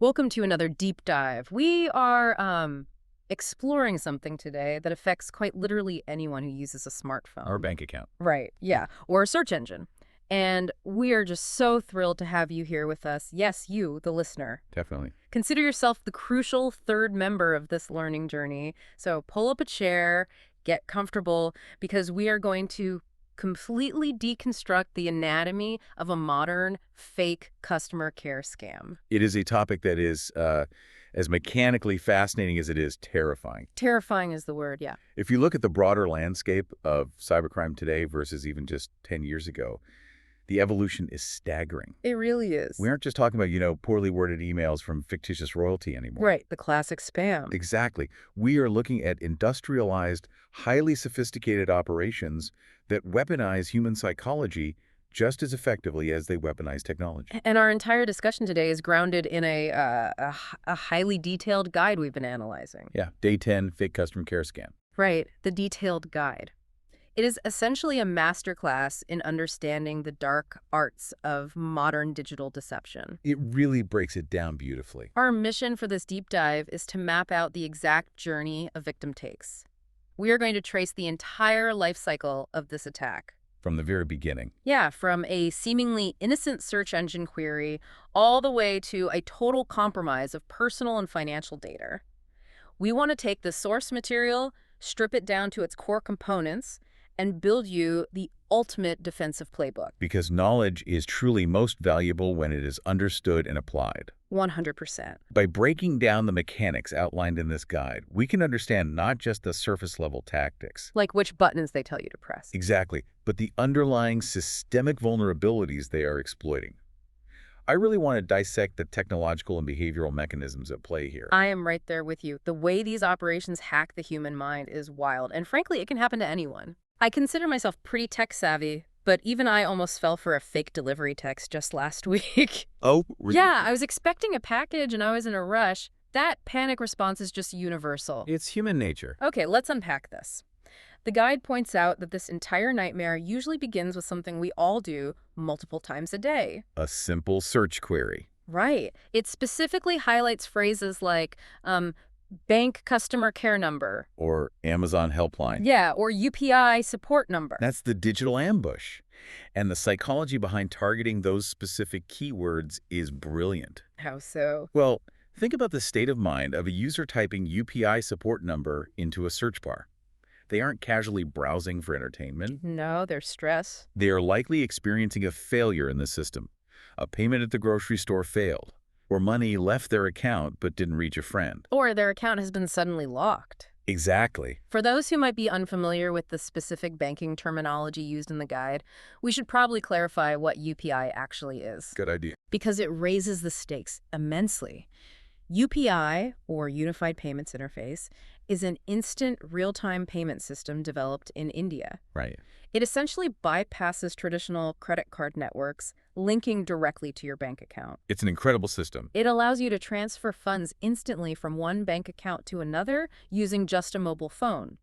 Welcome to another deep dive. We are exploring something today that affects quite literally anyone who uses a smartphone. Our bank account. Right, yeah, or a search engine. And we are just so thrilled to have you here with us. Yes, you, the listener. Definitely. Consider yourself the crucial third member of this learning journey. So pull up a chair, get comfortable, because we are going to completely deconstruct the anatomy of a modern fake customer care scam. It is a topic that is as mechanically fascinating as it is terrifying. Terrifying is the word, yeah. If you look at the broader landscape of cybercrime today versus even just 10 years ago, the evolution is staggering. It really is. We aren't just talking about, poorly worded emails from fictitious royalty anymore. Right, the classic spam. Exactly. We are looking at industrialized, highly sophisticated operations that weaponize human psychology just as effectively as they weaponize technology. And our entire discussion today is grounded in a highly detailed guide we've been analyzing. Yeah, Day 10, Fake Customer Care Scam. Right, the detailed guide. It is essentially a masterclass in understanding the dark arts of modern digital deception. It really breaks it down beautifully. Our mission for this deep dive is to map out the exact journey a victim takes. We are going to trace the entire life cycle of this attack. From the very beginning. Yeah, from a seemingly innocent search engine query all the way to a total compromise of personal and financial data. We want to take the source material, strip it down to its core components, and build you the ultimate defensive playbook. Because knowledge is truly most valuable when it is understood and applied. 100%. By breaking down the mechanics outlined in this guide, we can understand not just the surface-level tactics. Like which buttons they tell you to press. Exactly, but the underlying systemic vulnerabilities they are exploiting. I really want to dissect the technological and behavioral mechanisms at play here. I am right there with you. The way these operations hack the human mind is wild, and frankly, it can happen to anyone. I consider myself pretty tech-savvy, but even I almost fell for a fake delivery text just last week. Oh? Yeah, I was expecting a package and I was in a rush. That panic response is just universal. It's human nature. Okay, let's unpack this. The guide points out that this entire nightmare usually begins with something we all do multiple times a day. A simple search query. Right. It specifically highlights phrases like, bank customer care number. Or Amazon helpline. Yeah, or UPI support number. That's the digital ambush. And the psychology behind targeting those specific keywords is brilliant. How so? Well, think about the state of mind of a user typing UPI support number into a search bar. They aren't casually browsing for entertainment. No, they're stressed. They are likely experiencing a failure in the system. A payment at the grocery store failed. Or money left their account but didn't reach a friend. Or their account has been suddenly locked. Exactly. For those who might be unfamiliar with the specific banking terminology used in the guide, we should probably clarify what UPI actually is. Good idea. Because it raises the stakes immensely. UPI, or Unified Payments Interface, is an instant real-time payment system developed in India. Right. It essentially bypasses traditional credit card networks, linking directly to your bank account. It's an incredible system. It allows you to transfer funds instantly from one bank account to another using just a mobile phone.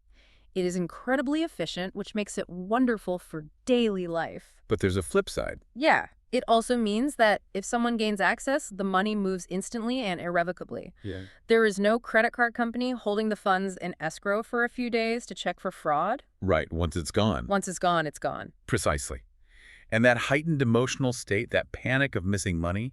It is incredibly efficient, which makes it wonderful for daily life. But there's a flip side. Yeah. It also means that if someone gains access, the money moves instantly and irrevocably. Yeah. There is no credit card company holding the funds in escrow for a few days to check for fraud. Right. Once it's gone. Once it's gone, it's gone. Precisely. And that heightened emotional state, that panic of missing money,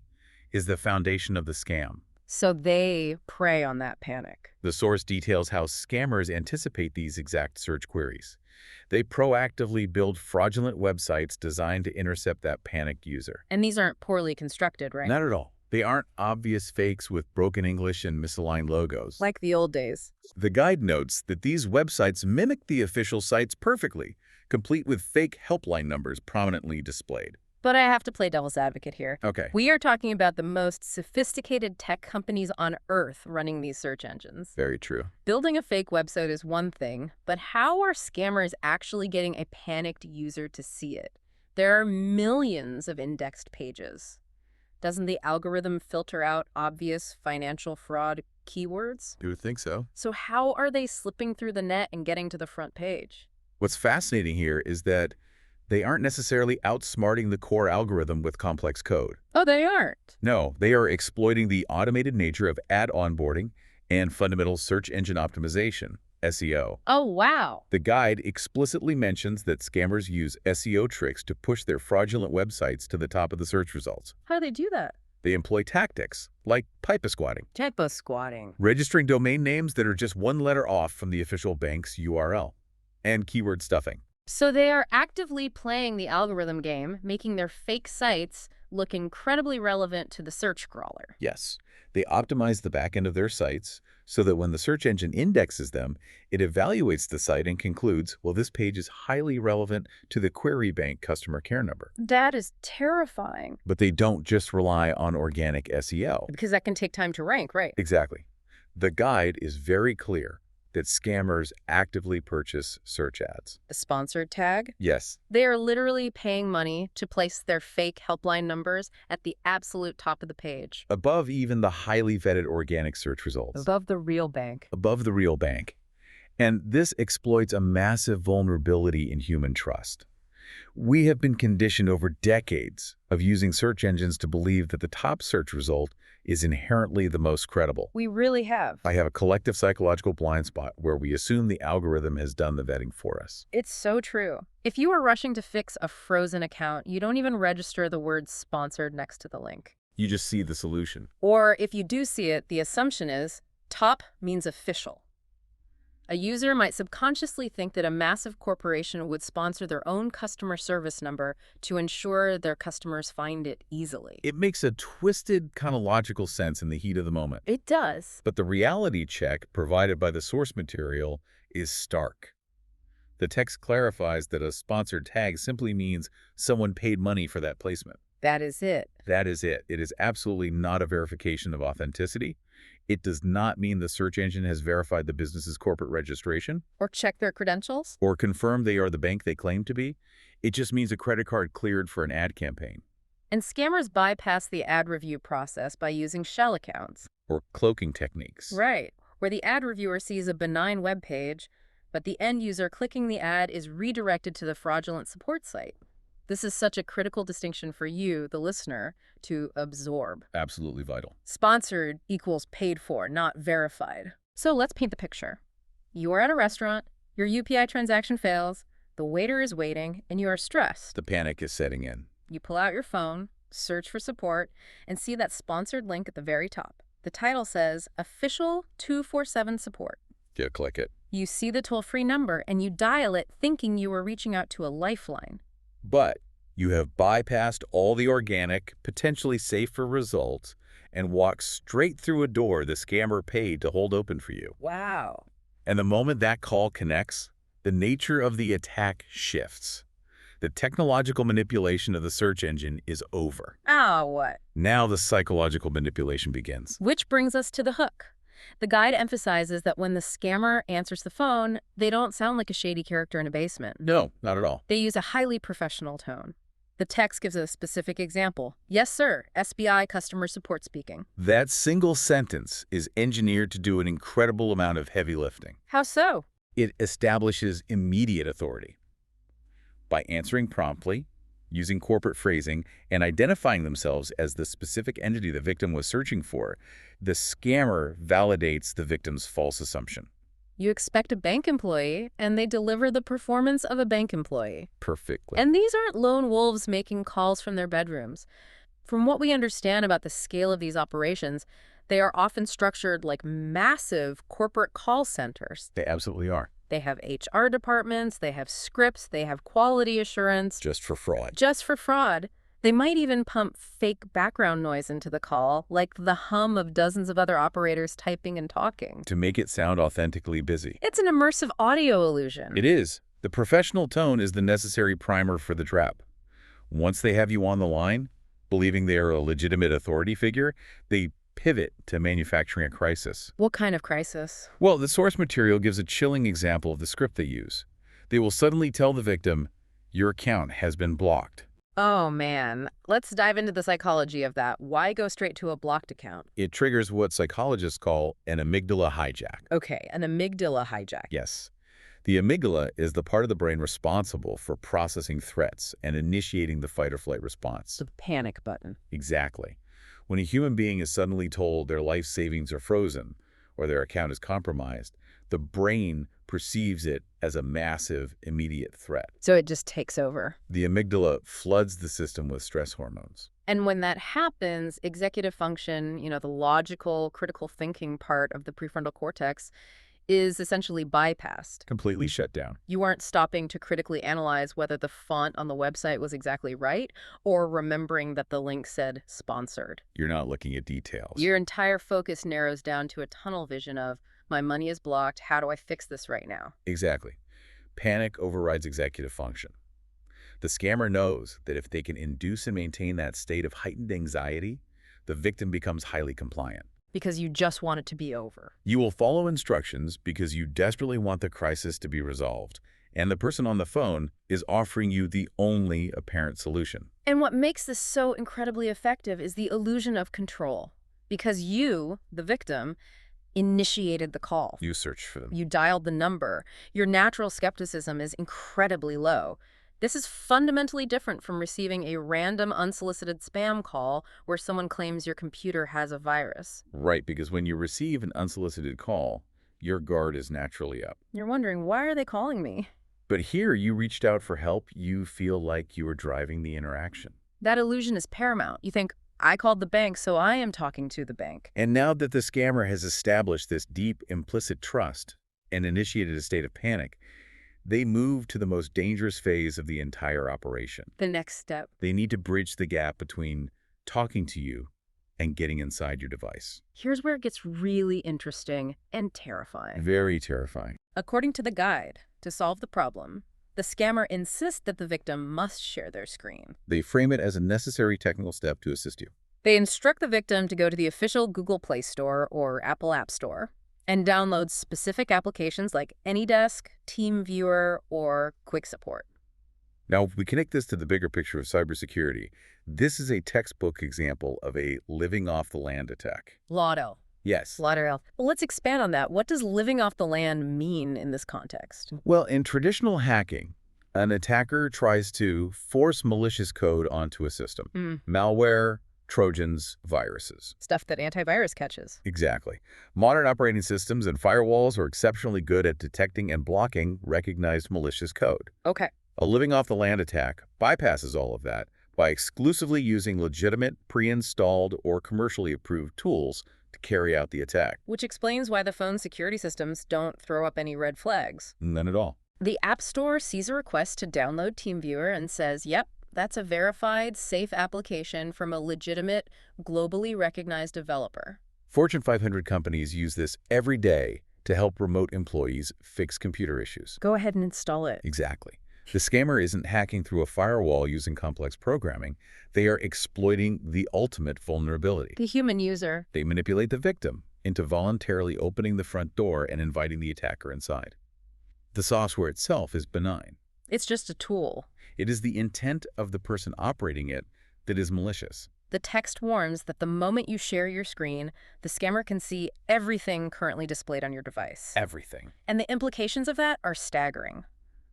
is the foundation of the scam. So they prey on that panic. The source details how scammers anticipate these exact search queries. They proactively build fraudulent websites designed to intercept that panicked user. And these aren't poorly constructed, right? Not at all. They aren't obvious fakes with broken English and misaligned logos. Like the old days. The guide notes that these websites mimic the official sites perfectly, complete with fake helpline numbers prominently displayed. But I have to play devil's advocate here. Okay. We are talking about the most sophisticated tech companies on Earth running these search engines. Very true. Building a fake website is one thing, but how are scammers actually getting a panicked user to see it? There are millions of indexed pages. Doesn't the algorithm filter out obvious financial fraud keywords? You would think so. So how are they slipping through the net and getting to the front page? What's fascinating here is that They aren't necessarily outsmarting the core algorithm with complex code. Oh, they aren't. No, they are exploiting the automated nature of ad onboarding and fundamental search engine optimization, SEO. Oh, wow. The guide explicitly mentions that scammers use SEO tricks to push their fraudulent websites to the top of the search results. How do they do that? They employ tactics like pipa squatting, Typo squatting. registering domain names that are just one letter off from the official bank's URL, and keyword stuffing. So they are actively playing the algorithm game, making their fake sites look incredibly relevant to the search crawler. Yes, they optimize the back end of their sites so that when the search engine indexes them, it evaluates the site and concludes, well, this page is highly relevant to the query bank customer care number. That is terrifying. But they don't just rely on organic SEO. Because that can take time to rank, right? Exactly. The guide is very clear that scammers actively purchase search ads. The sponsored tag? Yes, They are literally paying money to place their fake helpline numbers at the absolute top of the page. above even the highly vetted organic search results. Above the real bank. Above the real bank. And this exploits a massive vulnerability in human trust. We have been conditioned over decades of using search engines to believe that the top search result is inherently the most credible. We really have. I have a collective psychological blind spot where we assume the algorithm has done the vetting for us. It's so true. If you are rushing to fix a frozen account, you don't even register the word sponsored next to the link. You just see the solution. Or if you do see it, the assumption is top means official. A user might subconsciously think that a massive corporation would sponsor their own customer service number to ensure their customers find it easily. It makes a twisted kind of logical sense in the heat of the moment. It does. But the reality check provided by the source material is stark. The text clarifies that a sponsored tag simply means someone paid money for that placement. That is it. That is it. It is absolutely not a verification of authenticity. It does not mean the search engine has verified the business's corporate registration Or check their credentials. or confirmed they are the bank they claim to be. It just means a credit card cleared for an ad campaign And scammers bypass the ad review process by using shell accounts. or cloaking techniques. Right, where the ad reviewer sees a benign web page, but the end user clicking the ad is redirected to the fraudulent support site. This is such a critical distinction for you, the listener, to absorb. Absolutely vital. Sponsored equals paid for, not verified. So let's paint the picture. You are at a restaurant, your UPI transaction fails, the waiter is waiting, and you are stressed. The panic is setting in. You pull out your phone, search for support, and see that sponsored link at the very top. The title says, Official 247 Support. You click it. You see the toll-free number, and you dial it thinking you were reaching out to a lifeline. But you have bypassed all the organic, potentially safer results and walked straight through a door the scammer paid to hold open for you. Wow. And the moment that call connects, the nature of the attack shifts. The technological manipulation of the search engine is over. What? Now the psychological manipulation begins. Which brings us to the hook. The guide emphasizes that when the scammer answers the phone, they don't sound like a shady character in a basement. No, not at all. They use a highly professional tone. The text gives a specific example. Yes, sir, SBI customer support speaking. That single sentence is engineered to do an incredible amount of heavy lifting. How so? It establishes immediate authority. By answering promptly, using corporate phrasing, and identifying themselves as the specific entity the victim was searching for, the scammer validates the victim's false assumption. You expect a bank employee, and they deliver the performance of a bank employee. Perfectly. And these aren't lone wolves making calls from their bedrooms. From what we understand about the scale of these operations, they are often structured like massive corporate call centers. They absolutely are. They have HR departments, they have scripts, they have quality assurance. Just for fraud. Just for fraud. They might even pump fake background noise into the call, like the hum of dozens of other operators typing and talking. To make it sound authentically busy. It's an immersive audio illusion. It is. The professional tone is the necessary primer for the trap. Once they have you on the line, believing they are a legitimate authority figure, they pivot to manufacturing a crisis. What kind of crisis? Well, the source material gives a chilling example of the script they use. They will suddenly tell the victim, your account has been blocked. Oh, man. Let's dive into the psychology of that. Why go straight to a blocked account? It triggers what psychologists call an amygdala hijack. Okay, an amygdala hijack. Yes. The amygdala is the part of the brain responsible for processing threats and initiating the fight-or-flight response. The panic button. Exactly. When a human being is suddenly told their life savings are frozen or their account is compromised, the brain perceives it as a massive, immediate threat. So it just takes over. The amygdala floods the system with stress hormones. And when that happens, executive function, the logical, critical thinking part of the prefrontal cortex is essentially bypassed. Completely shut down. You aren't stopping to critically analyze whether the font on the website was exactly right or remembering that the link said sponsored. You're not looking at details. Your entire focus narrows down to a tunnel vision of, my money is blocked, how do I fix this right now? Exactly. Panic overrides executive function. The scammer knows that if they can induce and maintain that state of heightened anxiety, the victim becomes highly compliant. Because you just want it to be over. You will follow instructions because you desperately want the crisis to be resolved, and the person on the phone is offering you the only apparent solution. And what makes this so incredibly effective is the illusion of control. Because you, the victim, initiated the call. You search for them. You dialed the number. Your natural skepticism is incredibly low. This is fundamentally different from receiving a random unsolicited spam call where someone claims your computer has a virus. Right, because when you receive an unsolicited call, your guard is naturally up. You're wondering, why are they calling me? But here you reached out for help. You feel like you were driving the interaction. That illusion is paramount. You think, I called the bank, so I am talking to the bank. And now that the scammer has established this deep implicit trust and initiated a state of panic, they move to the most dangerous phase of the entire operation. The next step. They need to bridge the gap between talking to you and getting inside your device. Here's where it gets really interesting and terrifying. Very terrifying. According to the guide, to solve the problem, the scammer insists that the victim must share their screen. They frame it as a necessary technical step to assist you. They instruct the victim to go to the official Google Play Store or Apple App Store and download specific applications like AnyDesk, TeamViewer, or Quick Support. Now, if we connect this to the bigger picture of cybersecurity, this is a textbook example of a living off the land attack. Lotto. Yes. Well, let's expand on that. What does living off the land mean in this context? Well, in traditional hacking, an attacker tries to force malicious code onto a system. Malware, Trojans, viruses. Stuff that antivirus catches. Exactly. Modern operating systems and firewalls are exceptionally good at detecting and blocking recognized malicious code. Okay. A living off the land attack bypasses all of that by exclusively using legitimate, pre-installed, or commercially approved tools to carry out the attack. Which explains why the phone security systems don't throw up any red flags. None at all. The App Store sees a request to download TeamViewer and says, yep, that's a verified, safe application from a legitimate, globally recognized developer. Fortune 500 companies use this every day to help remote employees fix computer issues. Go ahead and install it. Exactly. The scammer isn't hacking through a firewall using complex programming. They are exploiting the ultimate vulnerability. The human user. They manipulate the victim into voluntarily opening the front door and inviting the attacker inside. The software itself is benign. It's just a tool. It is the intent of the person operating it that is malicious. The text warns that the moment you share your screen, the scammer can see everything currently displayed on your device. Everything. And the implications of that are staggering.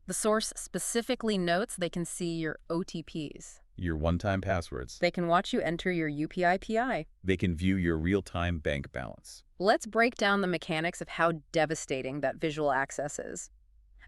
The source specifically notes they can see your OTPs. Your one-time passwords. They can watch you enter your UPI PI. They can view your real-time bank balance. Let's break down the mechanics of how devastating that visual access is.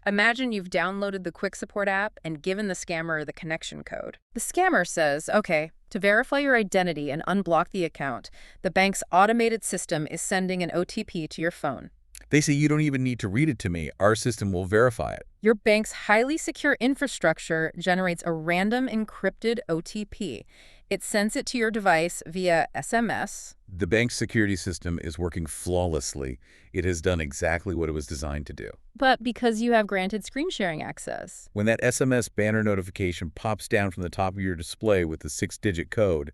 Imagine you've downloaded the Quick Support app and given the scammer the connection code. The scammer says, okay, to verify your identity and unblock the account, the bank's automated system is sending an OTP to your phone. They say you don't even need to read it to me. Our system will verify it. Your bank's highly secure infrastructure generates a random encrypted OTP. It sends it to your device via SMS. The bank's security system is working flawlessly. It has done exactly what it was designed to do. But because you have granted screen sharing access. When that SMS banner notification pops down from the top of your display with the 6-digit code,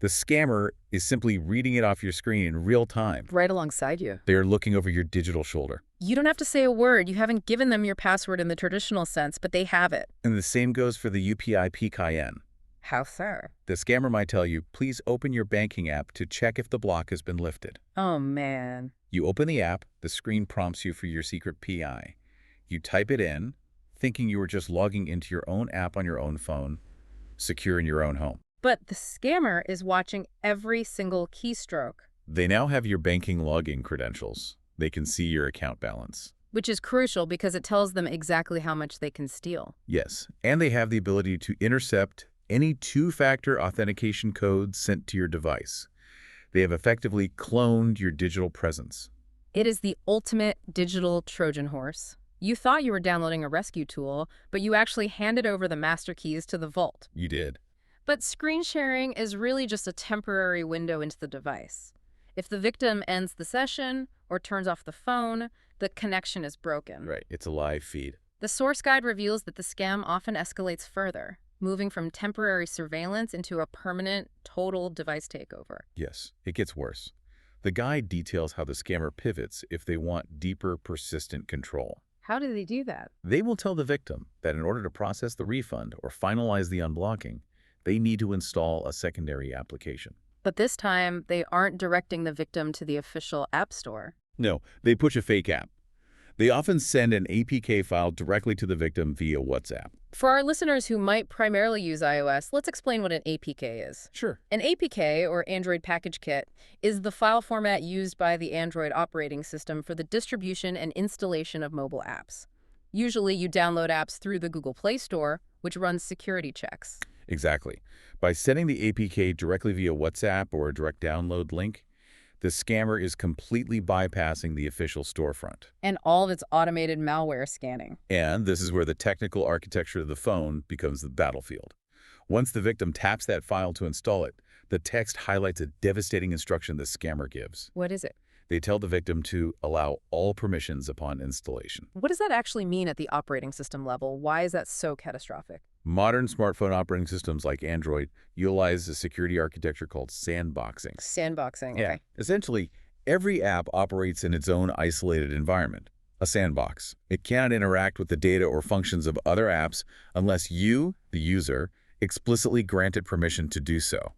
the scammer is simply reading it off your screen in real time. Right alongside you. They are looking over your digital shoulder. You don't have to say a word. You haven't given them your password in the traditional sense, but they have it. And the same goes for the UPI PIN. How so? The scammer might tell you, please open your banking app to check if the block has been lifted. Oh, man. You open the app, the screen prompts you for your secret PI. You type it in, thinking you were just logging into your own app on your own phone, secure in your own home. But the scammer is watching every single keystroke, They now have your banking login credentials. They can see your account balance. which is crucial because it tells them exactly how much they can steal. Yes, and they have the ability to intercept any two-factor authentication codes sent to your device. They have effectively cloned your digital presence. It is the ultimate digital Trojan horse. You thought you were downloading a rescue tool, but you actually handed over the master keys to the vault. You did. But screen sharing is really just a temporary window into the device. If the victim ends the session or turns off the phone, the connection is broken. Right, it's a live feed. The source guide reveals that the scam often escalates further, moving from temporary surveillance into a permanent, total device takeover. Yes, it gets worse. The guide details how the scammer pivots if they want deeper, persistent control. How do they do that? They will tell the victim that in order to process the refund or finalize the unblocking, they need to install a secondary application. But this time, they aren't directing the victim to the official app store. No, they push a fake app. They often send an APK file directly to the victim via WhatsApp. For our listeners who might primarily use iOS, let's explain what an APK is. Sure. An APK, or Android Package Kit, is the file format used by the Android operating system for the distribution and installation of mobile apps. Usually, you download apps through the Google Play Store, which runs security checks. Exactly. By sending the APK directly via WhatsApp or a direct download link, the scammer is completely bypassing the official storefront. And all of its automated malware scanning. And this is where the technical architecture of the phone becomes the battlefield. Once the victim taps that file to install it, the text highlights a devastating instruction the scammer gives. What is it? They tell the victim to allow all permissions upon installation. What does that actually mean at the operating system level? Why is that so catastrophic? Modern smartphone operating systems like Android utilize a security architecture called sandboxing. Sandboxing, okay. Yeah. Essentially, every app operates in its own isolated environment, a sandbox. It cannot interact with the data or functions of other apps unless you, the user, explicitly granted permission to do so.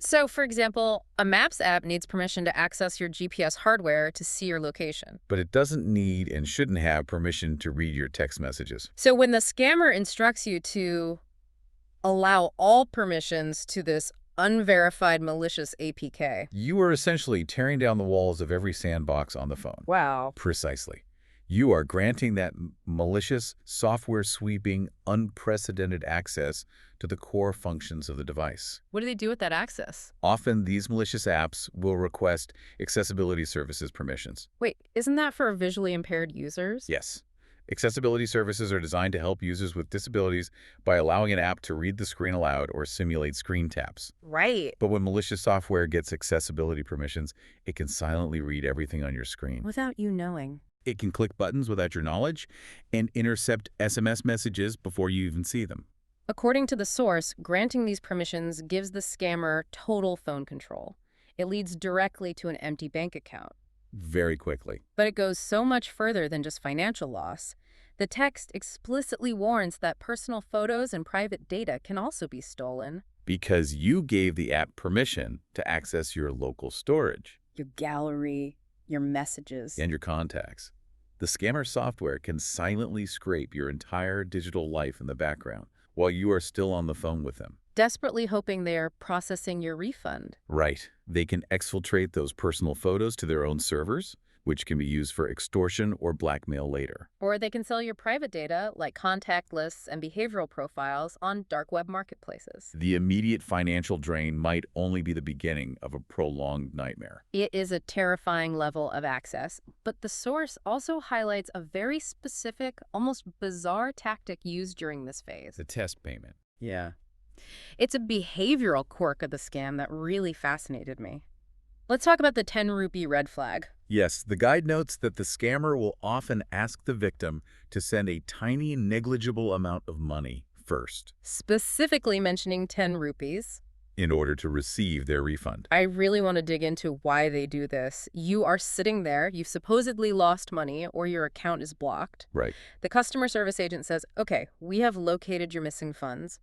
So, for example, a Maps app needs permission to access your GPS hardware to see your location. But it doesn't need and shouldn't have permission to read your text messages. So when the scammer instructs you to allow all permissions to this unverified malicious APK. You are essentially tearing down the walls of every sandbox on the phone. Wow. Precisely. You are granting that malicious, software-sweeping, unprecedented access to the core functions of the device. What do they do with that access? Often, these malicious apps will request accessibility services permissions. Wait, isn't that for visually impaired users? Yes. Accessibility services are designed to help users with disabilities by allowing an app to read the screen aloud or simulate screen taps. Right. But when malicious software gets accessibility permissions, it can silently read everything on your screen. Without you knowing. It can click buttons without your knowledge and intercept SMS messages before you even see them. According to the source, granting these permissions gives the scammer total phone control. It leads directly to an empty bank account. Very quickly. But it goes so much further than just financial loss. The text explicitly warns that personal photos and private data can also be stolen. Because you gave the app permission to access your local storage. Your gallery, your messages. And your contacts. The scammer software can silently scrape your entire digital life in the background while you are still on the phone with them. Desperately hoping they are processing your refund. Right. They can exfiltrate those personal photos to their own servers, which can be used for extortion or blackmail later. Or they can sell your private data, like contact lists and behavioral profiles, on dark web marketplaces. The immediate financial drain might only be the beginning of a prolonged nightmare. It is a terrifying level of access, but the source also highlights a very specific, almost bizarre tactic used during this phase. The test payment. Yeah. It's a behavioral quirk of the scam that really fascinated me. Let's talk about the 10 rupee red flag. Yes, the guide notes that the scammer will often ask the victim to send a tiny, negligible amount of money first, Specifically mentioning 10 rupees. in order to receive their refund. I really want to dig into why they do this. You are sitting there, you've supposedly lost money, or your account is blocked. Right. The customer service agent says, okay, we have located your missing funds.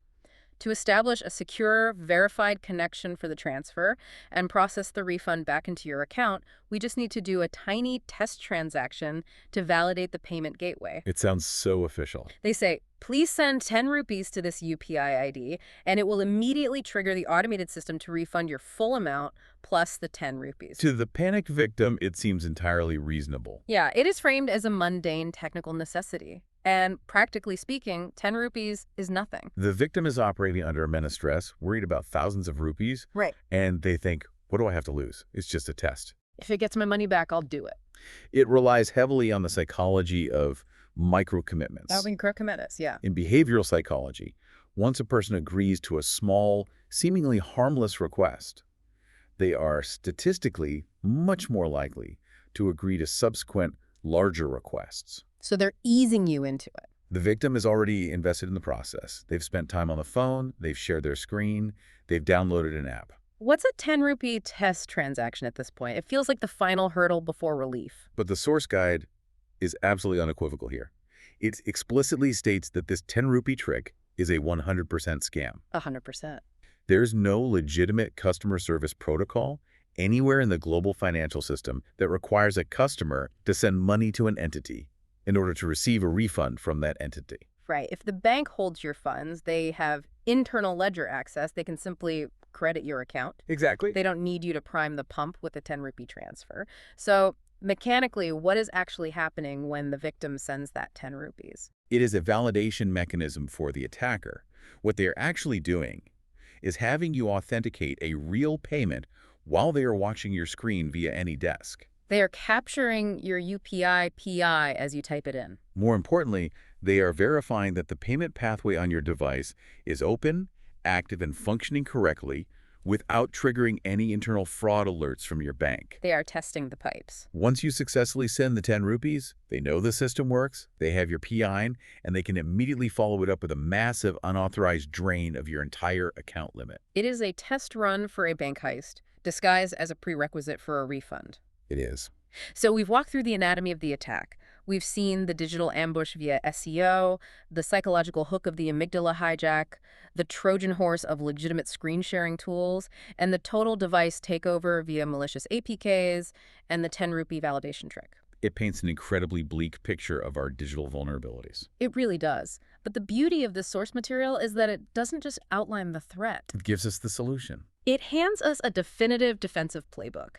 To establish a secure, verified connection for the transfer and process the refund back into your account, we just need to do a tiny test transaction to validate the payment gateway. It sounds so official. They say, please send 10 rupees to this UPI ID, and it will immediately trigger the automated system to refund your full amount plus the 10 rupees. To the panicked victim, it seems entirely reasonable. Yeah, it is framed as a mundane technical necessity. And practically speaking, 10 rupees is nothing. The victim is operating under immense stress, worried about thousands of rupees, Right. and they think, what do I have to lose? It's just a test. If it gets my money back, I'll do it. It relies heavily on the psychology of micro-commitments. Micro-commitments, yeah. In behavioral psychology, once a person agrees to a small, seemingly harmless request, they are statistically much more likely to agree to subsequent, larger requests. So they're easing you into it. The victim is already invested in the process. They've spent time on the phone, they've shared their screen, they've downloaded an app. What's a 10 rupee test transaction at this point? It feels like the final hurdle before relief. But the source guide is absolutely unequivocal here. It explicitly states that this 10 rupee trick is a 100% scam. 100%. There's no legitimate customer service protocol anywhere in the global financial system that requires a customer to send money to an entity in order to receive a refund from that entity. Right. If the bank holds your funds, they have internal ledger access. They can simply credit your account. Exactly. They don't need you to prime the pump with a 10 rupee transfer. So mechanically, what is actually happening when the victim sends that 10 rupees? It is a validation mechanism for the attacker. What they are actually doing is having you authenticate a real payment while they are watching your screen via AnyDesk. They are capturing your UPI PI as you type it in. More importantly, they are verifying that the payment pathway on your device is open, active, and functioning correctly without triggering any internal fraud alerts from your bank. They are testing the pipes. Once you successfully send the 10 rupees, they know the system works, they have your PIN, and they can immediately follow it up with a massive unauthorized drain of your entire account limit. It is a test run for a bank heist, disguised as a prerequisite for a refund. It is. So we've walked through the anatomy of the attack. We've seen the digital ambush via SEO, the psychological hook of the amygdala hijack, the Trojan horse of legitimate screen sharing tools, and the total device takeover via malicious APKs, and the 10 rupee validation trick. It paints an incredibly bleak picture of our digital vulnerabilities. It really does. But the beauty of this source material is that it doesn't just outline the threat. It gives us the solution. It hands us a definitive defensive playbook.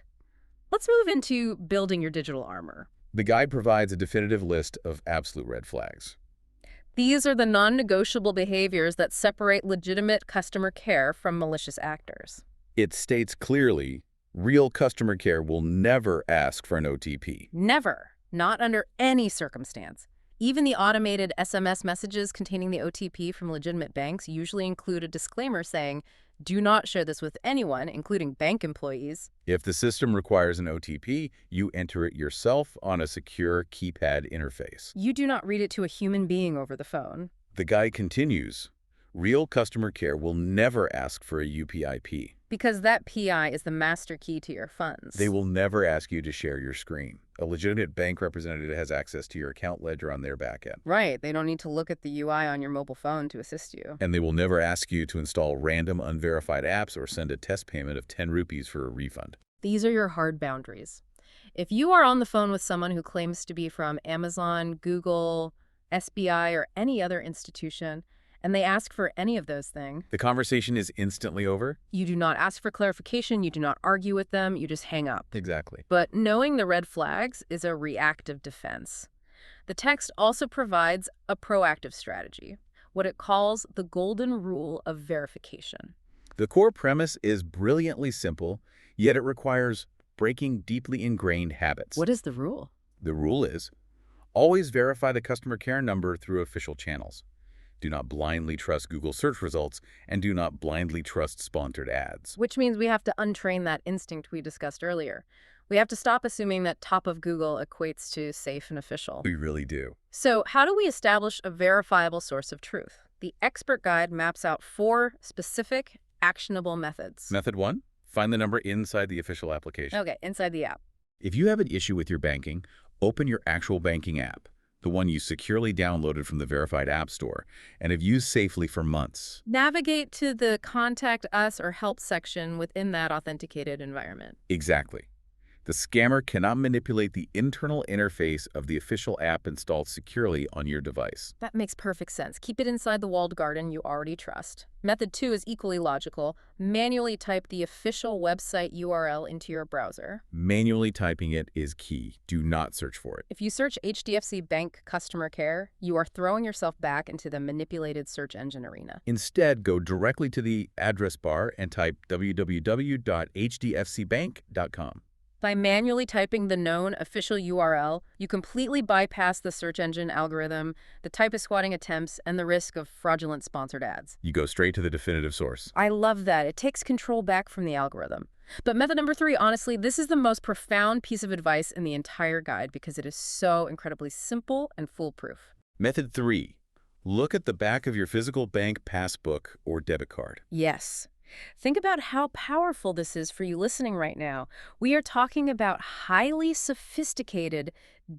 Let's move into building your digital armor. The guide provides a definitive list of absolute red flags. These are the non-negotiable behaviors that separate legitimate customer care from malicious actors. It states clearly, real customer care will never ask for an OTP. Never. Not under any circumstance. Even the automated SMS messages containing the OTP from legitimate banks usually include a disclaimer saying, do not share this with anyone, including bank employees. If the system requires an OTP, you enter it yourself on a secure keypad interface. You do not read it to a human being over the phone. The guide continues, real customer care will never ask for a UPI PIN. Because that PI is the master key to your funds. They will never ask you to share your screen. A legitimate bank representative has access to your account ledger on their backend. Right. They don't need to look at the UI on your mobile phone to assist you. And they will never ask you to install random unverified apps or send a test payment of 10 rupees for a refund. These are your hard boundaries. If you are on the phone with someone who claims to be from Amazon, Google, SBI, or any other institution, and they ask for any of those things, the conversation is instantly over? You do not ask for clarification, you do not argue with them, you just hang up. Exactly. But knowing the red flags is a reactive defense. The text also provides a proactive strategy, what it calls the golden rule of verification. The core premise is brilliantly simple, yet it requires breaking deeply ingrained habits. What is the rule? The rule is, always verify the customer care number through official channels. Do not blindly trust Google search results, and do not blindly trust sponsored ads. Which means we have to untrain that instinct we discussed earlier. We have to stop assuming that top of Google equates to safe and official. We really do. So how do we establish a verifiable source of truth? The expert guide maps out 4 specific, actionable methods. Method 1, find the number inside the official application. Okay, inside the app. If you have an issue with your banking, open your actual banking app. the one you securely downloaded from the verified app store and have used safely for months. Navigate to the Contact Us or Help section within that authenticated environment. Exactly. The scammer cannot manipulate the internal interface of the official app installed securely on your device. That makes perfect sense. Keep it inside the walled garden you already trust. Method 2 is equally logical. Manually type the official website URL into your browser. Manually typing it is key. Do not search for it. If you search HDFC Bank customer care, you are throwing yourself back into the manipulated search engine arena. Instead, go directly to the address bar and type www.hdfcbank.com. By manually typing the known official URL, you completely bypass the search engine algorithm, the typo squatting attempts, and the risk of fraudulent sponsored ads. You go straight to the definitive source. I love that. It takes control back from the algorithm. But method number 3, honestly, this is the most profound piece of advice in the entire guide because it is so incredibly simple and foolproof. Method 3. Look at the back of your physical bank passbook or debit card. Yes. Think about how powerful this is for you listening right now. We are talking about highly sophisticated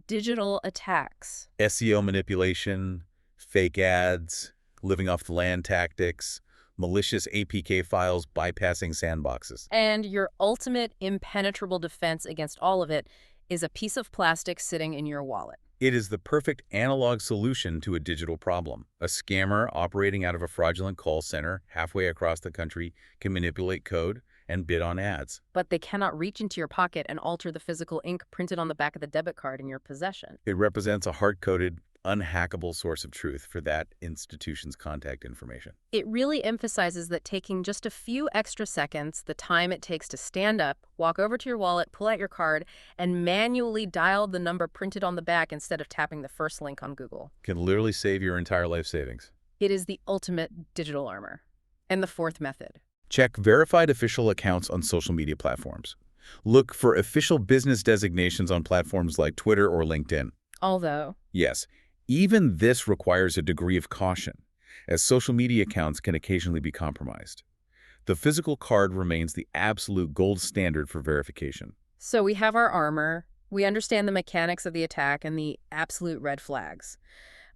digital attacks. SEO manipulation, fake ads, living off the land tactics, malicious APK files bypassing sandboxes. And your ultimate impenetrable defense against all of it is a piece of plastic sitting in your wallet. It is the perfect analog solution to a digital problem. A scammer operating out of a fraudulent call center halfway across the country can manipulate code and bid on ads. But they cannot reach into your pocket and alter the physical ink printed on the back of the debit card in your possession. It represents a hard-coded, unhackable source of truth for that institution's contact information. It really emphasizes that taking just a few extra seconds, the time it takes to stand up, walk over to your wallet, pull out your card, and manually dial the number printed on the back instead of tapping the first link on Google Can literally save your entire life savings. It is the ultimate digital armor. And the 4th method. Check verified official accounts on social media platforms. Look for official business designations on platforms like Twitter or LinkedIn. Although, Yes, even this requires a degree of caution, as social media accounts can occasionally be compromised. The physical card remains the absolute gold standard for verification. so we have our armor, we understand the mechanics of the attack and the absolute red flags.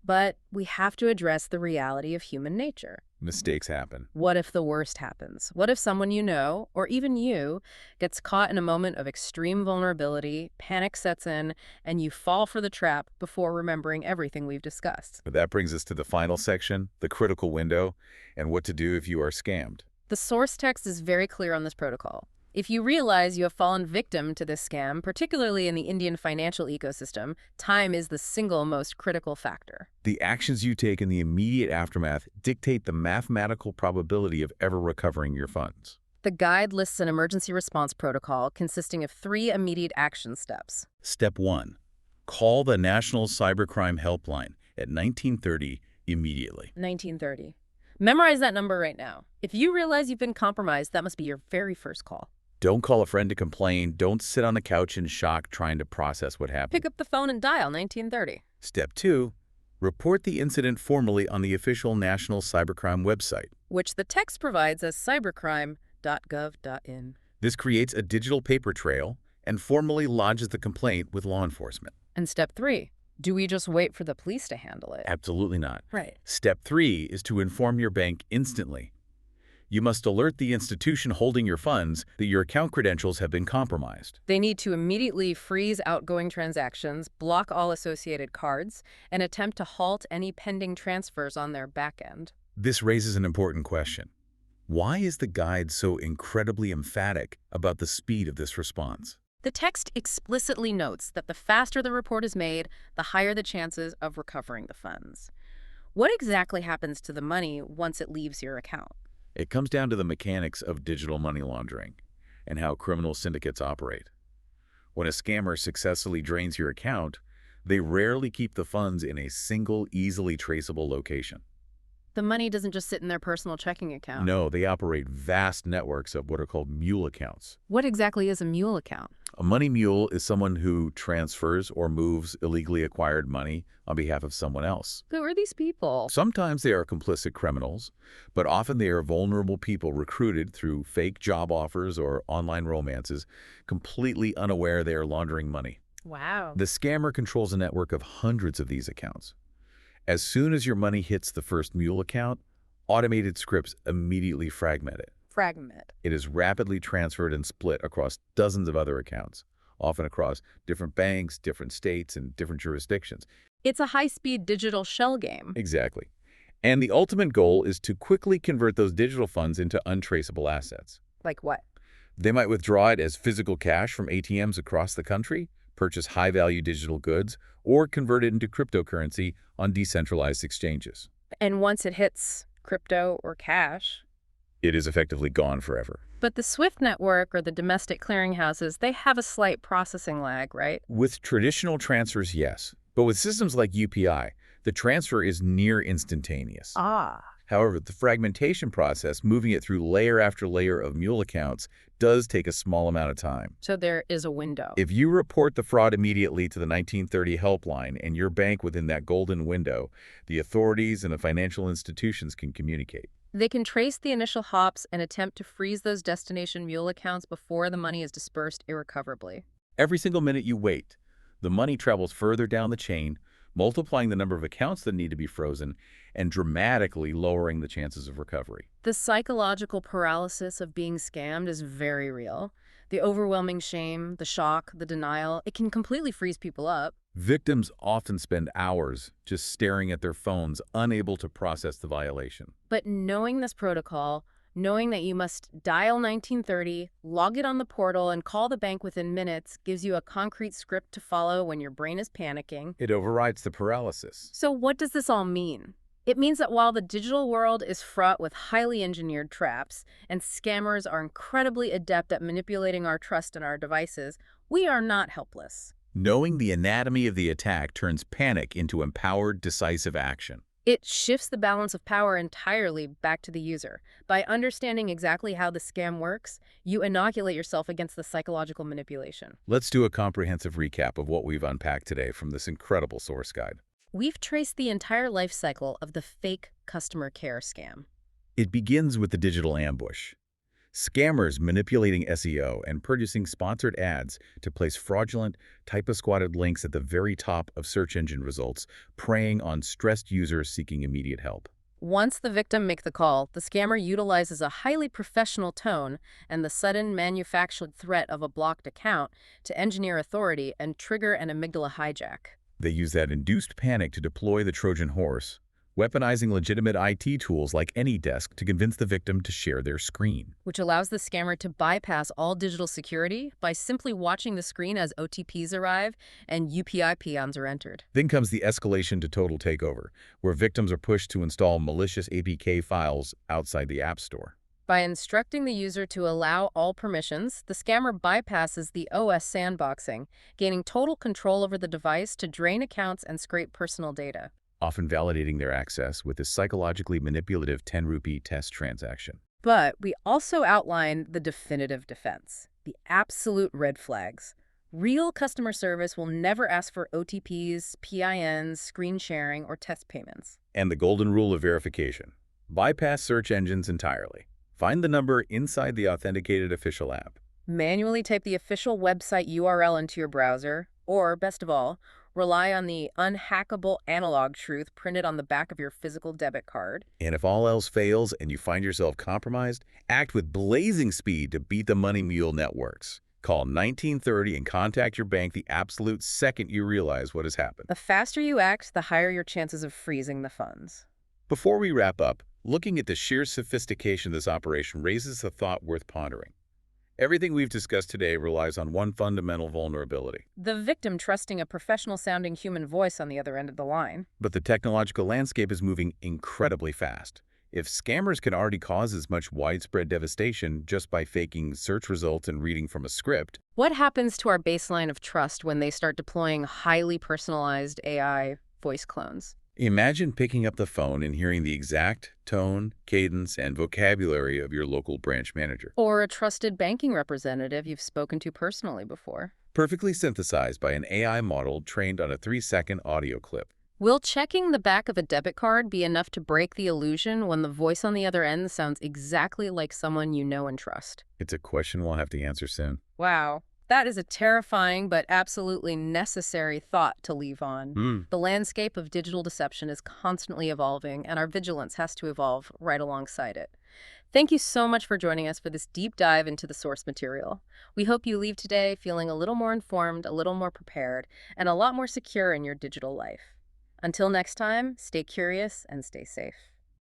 But we have to address the reality of human nature. Mistakes happen. What if the worst happens? What if someone you know, or even you, gets caught in a moment of extreme vulnerability, panic sets in, and you fall for the trap before remembering everything we've discussed? But that brings us to the final section, the critical window, and what to do if you are scammed. The source text is very clear on this protocol. If you realize you have fallen victim to this scam, particularly in the Indian financial ecosystem, time is the single most critical factor. The actions you take in the immediate aftermath dictate the mathematical probability of ever recovering your funds. The guide lists an emergency response protocol consisting of 3 immediate action steps. Step 1. Call the National Cyber Crime Helpline at 1930 immediately. 1930. Memorize that number right now. If you realize you've been compromised, that must be your very first call. Don't call a friend to complain. Don't sit on the couch in shock trying to process what happened. Pick up the phone and dial 1930. Step 2. Report the incident formally on the official National Cybercrime website. Which the text provides as cybercrime.gov.in. This creates a digital paper trail and formally lodges the complaint with law enforcement. And step 3. Do we just wait for the police to handle it? Absolutely not. Right. Step 3 is to inform your bank instantly. You must alert the institution holding your funds that your account credentials have been compromised. They need to immediately freeze outgoing transactions, block all associated cards, and attempt to halt any pending transfers on their back end. This raises an important question. Why is the guide so incredibly emphatic about the speed of this response? The text explicitly notes that the faster the report is made, the higher the chances of recovering the funds. What exactly happens to the money once it leaves your account? It comes down to the mechanics of digital money laundering and how criminal syndicates operate. When a scammer successfully drains your account, they rarely keep the funds in a single, easily traceable location. The money doesn't just sit in their personal checking account. No, they operate vast networks of what are called mule accounts. What exactly is a mule account? A money mule is someone who transfers or moves illegally acquired money on behalf of someone else. Who are these people? Sometimes they are complicit criminals, but often they are vulnerable people recruited through fake job offers or online romances, completely unaware they are laundering money. Wow. The scammer controls a network of hundreds of these accounts. As soon as your money hits the first mule account, automated scripts immediately fragment it. Fragment. It is rapidly transferred and split across dozens of other accounts, often across different banks, different states, and different jurisdictions. It's a high-speed digital shell game. Exactly. And the ultimate goal is to quickly convert those digital funds into untraceable assets. Like what? They might withdraw it as physical cash from ATMs across the country, purchase high-value digital goods, or convert it into cryptocurrency on decentralized exchanges. And once it hits crypto or cash. It is effectively gone forever. But the SWIFT network or the domestic clearinghouses, they have a slight processing lag, right? With traditional transfers, yes. But with systems like UPI, the transfer is near instantaneous. Ah. However, the fragmentation process, moving it through layer after layer of mule accounts, does take a small amount of time. So there is a window. If you report the fraud immediately to the 1930 helpline and your bank within that golden window, the authorities and the financial institutions can communicate. They can trace the initial hops and attempt to freeze those destination mule accounts before the money is dispersed irrecoverably. Every single minute you wait, the money travels further down the chain, multiplying the number of accounts that need to be frozen and dramatically lowering the chances of recovery. The psychological paralysis of being scammed is very real. The overwhelming shame, the shock, the denial, it can completely freeze people up. Victims often spend hours just staring at their phones, unable to process the violation. But knowing this protocol, knowing that you must dial 1930, log it on the portal, and call the bank within minutes gives you a concrete script to follow when your brain is panicking. It overrides the paralysis. So what does this all mean? It means that while the digital world is fraught with highly engineered traps, and scammers are incredibly adept at manipulating our trust in our devices, we are not helpless. Knowing the anatomy of the attack turns panic into empowered, decisive action. It shifts the balance of power entirely back to the user. By understanding exactly how the scam works, you inoculate yourself against the psychological manipulation. Let's do a comprehensive recap of what we've unpacked today from this incredible source guide. We've traced the entire life cycle of the fake customer care scam. It begins with the digital ambush. Scammers manipulating SEO and purchasing sponsored ads to place fraudulent, typo-squatted links at the very top of search engine results, preying on stressed users seeking immediate help. Once the victim makes the call, the scammer utilizes a highly professional tone and the sudden manufactured threat of a blocked account to engineer authority and trigger an amygdala hijack. They use that induced panic to deploy the Trojan horse, weaponizing legitimate IT tools like AnyDesk to convince the victim to share their screen. Which allows the scammer to bypass all digital security by simply watching the screen as OTPs arrive and UPI PINs are entered. Then comes the escalation to total takeover, where victims are pushed to install malicious APK files outside the App Store. By instructing the user to allow all permissions, the scammer bypasses the OS sandboxing, gaining total control over the device to drain accounts and scrape personal data, Often validating their access with a psychologically manipulative 10 rupee test transaction. But we also outline the definitive defense, the absolute red flags. Real customer service will never ask for OTPs, PINs, screen sharing, or test payments. And the golden rule of verification. Bypass search engines entirely. Find the number inside the authenticated official app. Manually type the official website URL into your browser, or, best of all, rely on the unhackable analog truth printed on the back of your physical debit card. And if all else fails and you find yourself compromised, act with blazing speed to beat the money mule networks. Call 1930 and contact your bank the absolute second you realize what has happened. The faster you act, the higher your chances of freezing the funds. Before we wrap up, looking at the sheer sophistication of this operation raises a thought worth pondering. Everything we've discussed today relies on one fundamental vulnerability. The victim trusting a professional-sounding human voice on the other end of the line. But the technological landscape is moving incredibly fast. If scammers can already cause as much widespread devastation just by faking search results and reading from a script, What happens to our baseline of trust when they start deploying highly personalized AI voice clones? imagine picking up the phone and hearing the exact tone, cadence, and vocabulary of your local branch manager, Or a trusted banking representative you've spoken to personally before. perfectly synthesized by an AI model trained on a 3-second audio clip. Will checking the back of a debit card be enough to break the illusion when the voice on the other end sounds exactly like someone you know and trust? It's a question we'll have to answer soon. Wow. That is a terrifying but absolutely necessary thought to leave on. Hmm. The landscape of digital deception is constantly evolving, and our vigilance has to evolve right alongside it. Thank you so much for joining us for this deep dive into the source material. We hope you leave today feeling a little more informed, a little more prepared, and a lot more secure in your digital life. Until next time, stay curious and stay safe.